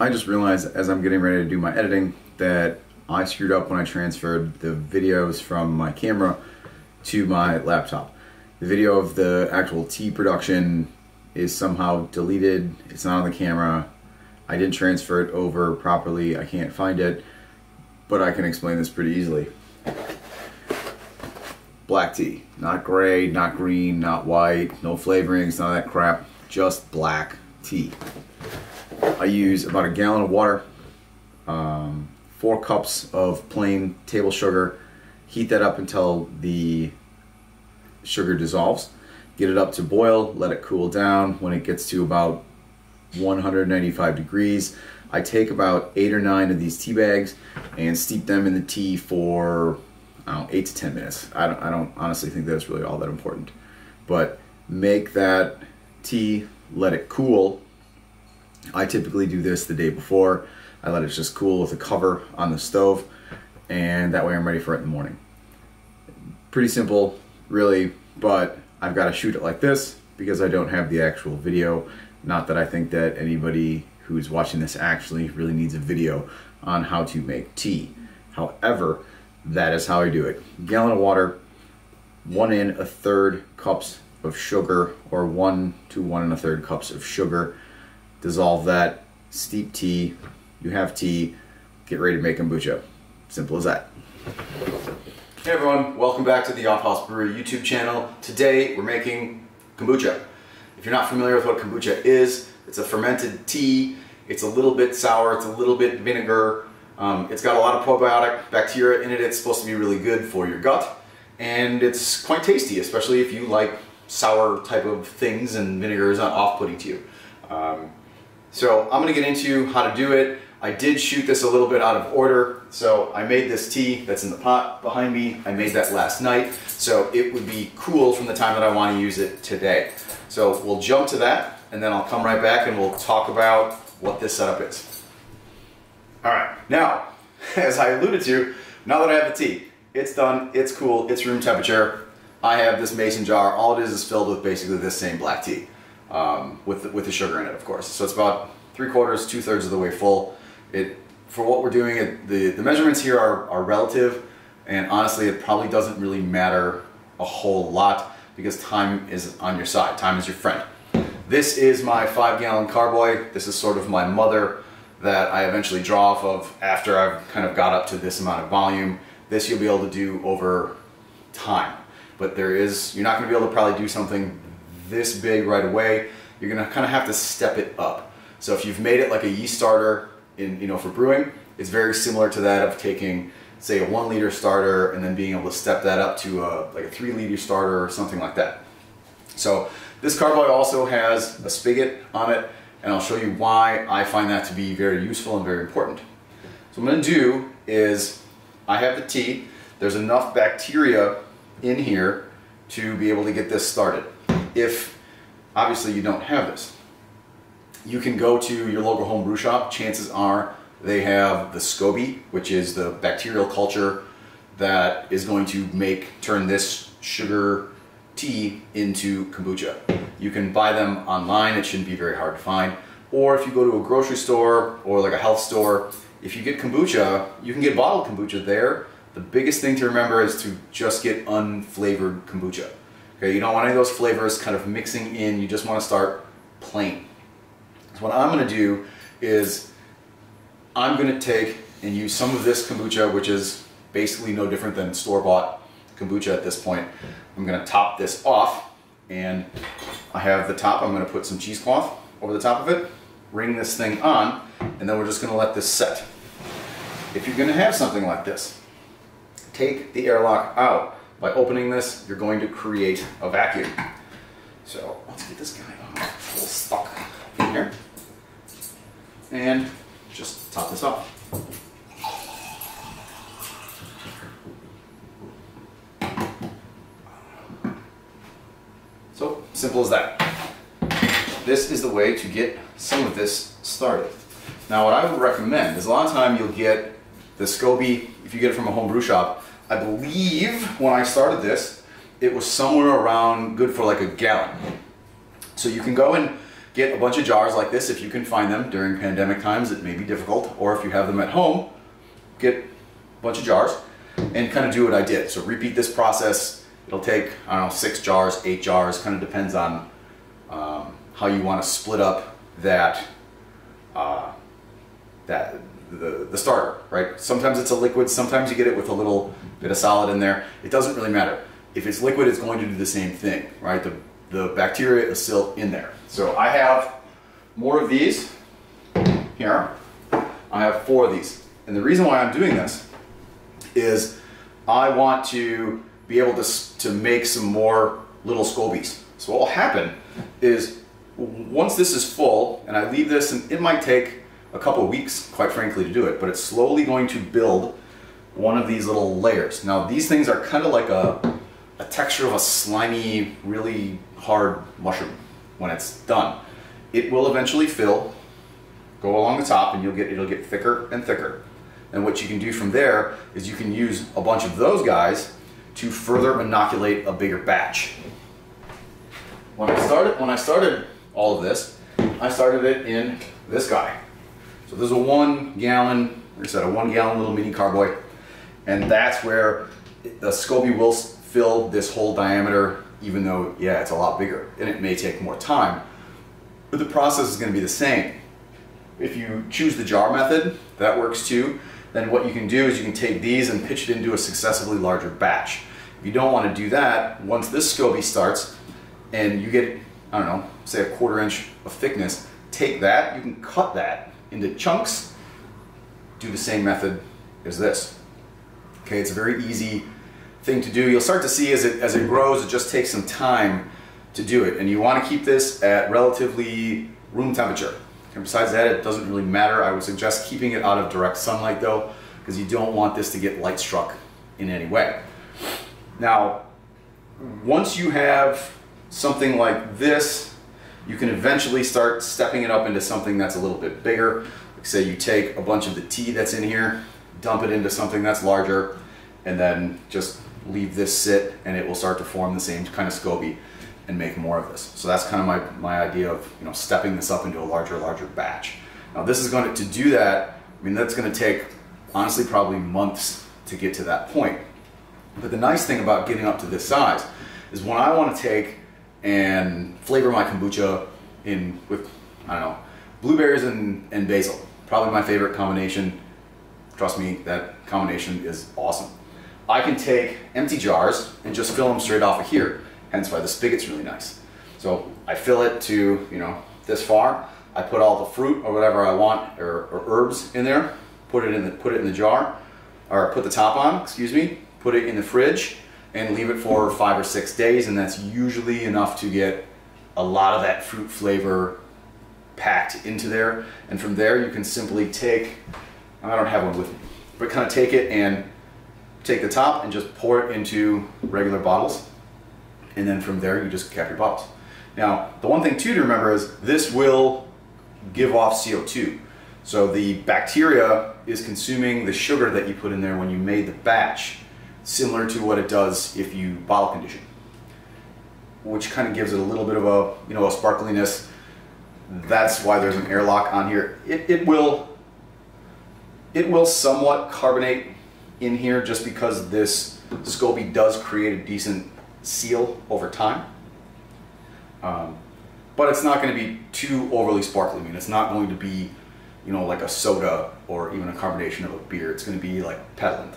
I just realized as I'm getting ready to do my editing that I screwed up when I transferred the videos from my camera to my laptop. The video of the actual tea production is somehow deleted. It's not on the camera. I didn't transfer it over properly. I can't find it, but I can explain this pretty easily. Black tea, not gray, not green, not white, no flavorings, none of that crap, just black tea. I use about a gallon of water, 4 cups of plain table sugar, heat that up until the sugar dissolves, get it up to boil, let it cool down. When it gets to about 195 degrees, I take about 8 or 9 of these tea bags and steep them in the tea for, I don't know, 8 to 10 minutes. I don't honestly think that's really all that important. But make that tea, let it cool. I typically do this the day before. I let it just cool with a cover on the stove, and that way I'm ready for it in the morning. Pretty simple, really, but I've got to shoot it like this because I don't have the actual video. Not that I think that anybody who's watching this actually really needs a video on how to make tea. However, that is how I do it. Gallon of water, 1 1/3 cups of sugar, or 1 to 1 1/3 cups of sugar. Dissolve that, steep tea, you have tea, get ready to make kombucha. Simple as that. Hey everyone, welcome back to the Off House Brewery YouTube channel. Today we're making kombucha. If you're not familiar with what kombucha is, it's a fermented tea. It's a little bit sour, it's a little bit vinegar. It's got a lot of probiotic bacteria in it. It's supposed to be really good for your gut, and it's quite tasty, especially if you like sour type of things and vinegar is not off-putting to you. So I'm going to get into how to do it. I did shoot this a little bit out of order, so I made this tea that's in the pot behind me. I made that last night, so it would be cool from the time that I want to use it today. So we'll jump to that, and then I'll come right back and we'll talk about what this setup is. Alright, now, as I alluded to, now that I have the tea, it's done, it's cool, it's room temperature. I have this mason jar. All it is filled with basically this same black tea. With the sugar in it, of course. So it's about 3/4, 2/3 of the way full. For what we're doing, the measurements here are relative, and honestly it probably doesn't really matter a whole lot because time is on your side. Time is your friend. This is my 5-gallon carboy. This is sort of my mother that I eventually draw off of after I've kind of got up to this amount of volume. This you'll be able to do over time, but you're not going to be able to probably do something this big right away. You're gonna kind of have to step it up. So if you've made it like a yeast starter for brewing, it's very similar to that of taking, say, a 1 liter starter and then being able to step that up to like a 3 liter starter or something like that. So this carboy also has a spigot on it, and I'll show you why I find that to be very useful and very important. So what I'm gonna do is, I have the tea. There's enough bacteria in here to be able to get this started. If obviously you don't have this, you can go to your local home brew shop. Chances are they have the SCOBY, which is the bacterial culture that is going to turn this sugar tea into kombucha. You can buy them online. It shouldn't be very hard to find. Or if you go to a grocery store or like a health store, if you get kombucha, you can get bottled kombucha there. The biggest thing to remember is to just get unflavored kombucha. Okay, you don't want any of those flavors kind of mixing in. You just want to start plain. So what I'm going to do is I'm going to take and use some of this kombucha, which is basically no different than store-bought kombucha at this point. I'm going to top this off, and I have the top. I'm going to put some cheesecloth over the top of it, ring this thing on, and then we're just going to let this set. If you're going to have something like this, take the airlock out. By opening this, you're going to create a vacuum. So let's get this guy a little stuck in here and just top this off. So simple as that. This is the way to get some of this started. Now what I would recommend is a lot of time you'll get the SCOBY, if you get it from a home brew shop. I believe when I started this, it was somewhere around good for like a gallon. So you can go and get a bunch of jars like this if you can find them. During pandemic times it may be difficult, or if you have them at home, get a bunch of jars and kind of do what I did. So repeat this process. It'll take, I don't know, 6 jars, 8 jars, kind of depends on how you want to split up that the starter, right? Sometimes it's a liquid, sometimes you get it with a little bit of solid in there. It doesn't really matter. If it's liquid, it's going to do the same thing, right? The bacteria is still in there. So I have more of these here. I have 4 of these. And the reason why I'm doing this is I want to be able to make some more little scobies. So what will happen is once this is full, and I leave this, and it might take a couple of weeks, quite frankly, to do it, but it's slowly going to build one of these little layers. Now these things are kind of like a texture of a slimy, really hard mushroom when it's done. It will eventually fill, go along the top, and it'll get thicker and thicker. And what you can do from there is you can use a bunch of those guys to further inoculate a bigger batch. When I started all of this, I started it in this guy. So this is a 1 gallon, like I said, a 1 gallon little mini carboy, and that's where the SCOBY will fill this whole diameter, even though, yeah, it's a lot bigger, and it may take more time, but the process is going to be the same. If you choose the jar method, that works too. Then what you can do is you can take these and pitch it into a successively larger batch. If you don't want to do that, once this SCOBY starts and you get, I don't know, say a 1/4 inch of thickness, take that, you can cut that into chunks, do the same method as this. Okay, it's a very easy thing to do. You'll start to see as it grows, it just takes some time to do it. And you want to keep this at relatively room temperature. And besides that, it doesn't really matter. I would suggest keeping it out of direct sunlight though, because you don't want this to get light struck in any way. Now, once you have something like this, you can eventually start stepping it up into something that's a little bit bigger. Like say you take a bunch of the tea that's in here, dump it into something that's larger, and then just leave this sit, and it will start to form the same kind of SCOBY and make more of this. So that's kind of my idea of, you know, stepping this up into a larger batch. Now this is going to do that. I mean, that's going to take honestly probably months to get to that point. But the nice thing about getting up to this size is when I want to take and flavor my kombucha in with, I don't know, blueberries and basil. Probably my favorite combination. Trust me, that combination is awesome. I can take empty jars and just fill them straight off of here. Hence why the spigot's really nice. So I fill it to, you know, this far. I put all the fruit or whatever I want, or herbs in there. Put it in the jar, or put the top on. Excuse me. Put it in the fridge and leave it for 5 or 6 days, and that's usually enough to get a lot of that fruit flavor packed into there. And from there, you can simply take, I don't have one with me, but kind of take it and take the top and just pour it into regular bottles. And then from there, you just cap your bottles. Now, the one thing too to remember is this will give off CO2. So the bacteria is consuming the sugar that you put in there when you made the batch, similar to what it does if you bottle condition, which kind of gives it a little bit of a, you know, a sparkliness. That's why there's an airlock on here. It will somewhat carbonate in here just because this SCOBY does create a decent seal over time. But it's not going to be too overly sparkly. I mean, it's not going to be, you know, like a soda or even a carbonation of a beer. It's going to be like petalent.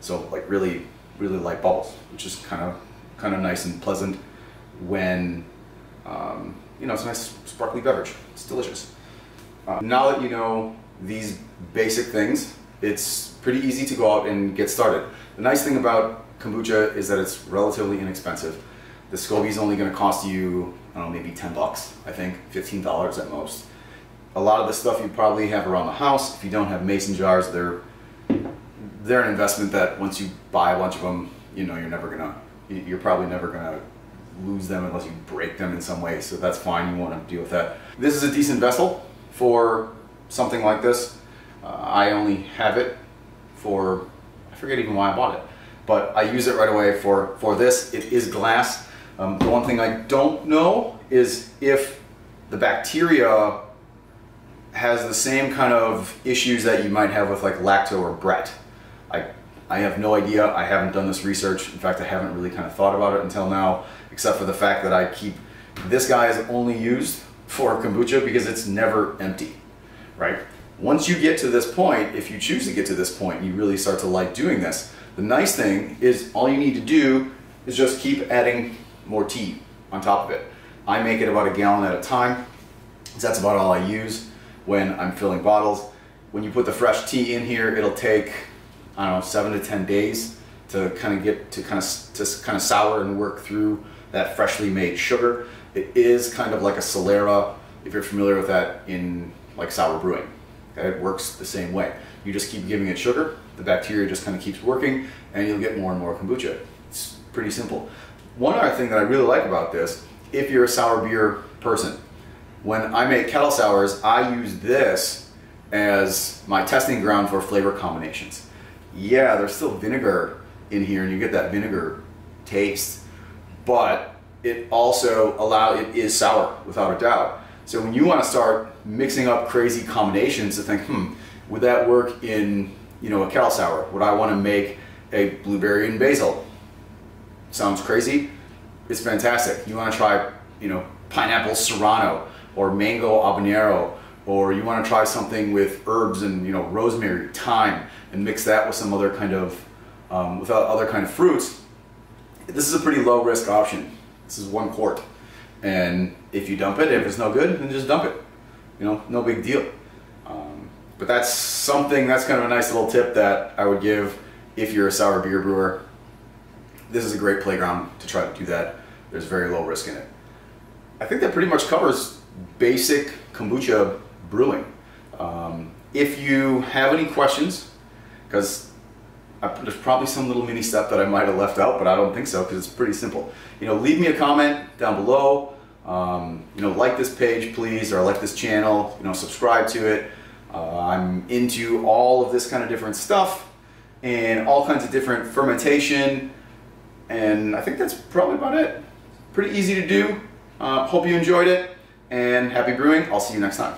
So like really, really light bubbles, which is kind of nice and pleasant when, you know, it's a nice sparkly beverage. It's delicious. Now that you know these basic things, it's pretty easy to go out and get started. The nice thing about kombucha is that it's relatively inexpensive. The SCOBY is only going to cost you, I don't know, maybe 10 bucks, I think, $15 at most. A lot of the stuff you probably have around the house. If you don't have mason jars, they're an investment that once you buy a bunch of them, you know, you're probably never gonna lose them unless you break them in some way. So that's fine. You won't deal with that. This is a decent vessel for something like this. I only have it for, I forget even why I bought it, but I use it right away for this. It is glass. The one thing I don't know is if the bacteria has the same kind of issues that you might have with like lacto or Brett. I have no idea. I haven't done this research. In fact, I haven't really kind of thought about it until now, except for the fact that I keep, this guy is only used for kombucha because it's never empty, right? Once you get to this point, if you choose to get to this point, you really start to like doing this. The nice thing is all you need to do is just keep adding more tea on top of it. I make it about a gallon at a time. So that's about all I use when I'm filling bottles. When you put the fresh tea in here, it'll take, I don't know, 7 to 10 days to kind of get to kind of sour and work through that freshly made sugar. It is kind of like a Solera, if you're familiar with that, in like sour brewing. Okay? It works the same way. You just keep giving it sugar, the bacteria just kind of keeps working, and you'll get more and more kombucha. It's pretty simple. One other thing that I really like about this, if you're a sour beer person, when I make kettle sours, I use this as my testing ground for flavor combinations. Yeah, there's still vinegar in here and you get that vinegar taste, but it also it is sour without a doubt. So when you want to start mixing up crazy combinations to think, would that work in, you know, a kettle sour? Would I want to make a blueberry and basil? Sounds crazy. It's fantastic. You want to try, you know, pineapple serrano or mango habanero, or you want to try something with herbs and, you know, rosemary, thyme, and mix that with some other kind of other kind of fruits. This is a pretty low risk option. This is 1 quart, and if you dump it, if it's no good, then just dump it. You know, no big deal. But that's something, that's kind of a nice little tip that I would give if you're a sour beer brewer. This is a great playground to try to do that. There's very low risk in it. I think that pretty much covers basic kombucha brewing. If you have any questions, because there's probably some little mini step that I might have left out, but I don't think so, because it's pretty simple. You know, leave me a comment down below. You know, like this page, please, or like this channel. You know, subscribe to it. I'm into all of this kind of different stuff and all kinds of different fermentation, and I think that's probably about it. Pretty easy to do. Hope you enjoyed it, and happy brewing. I'll see you next time.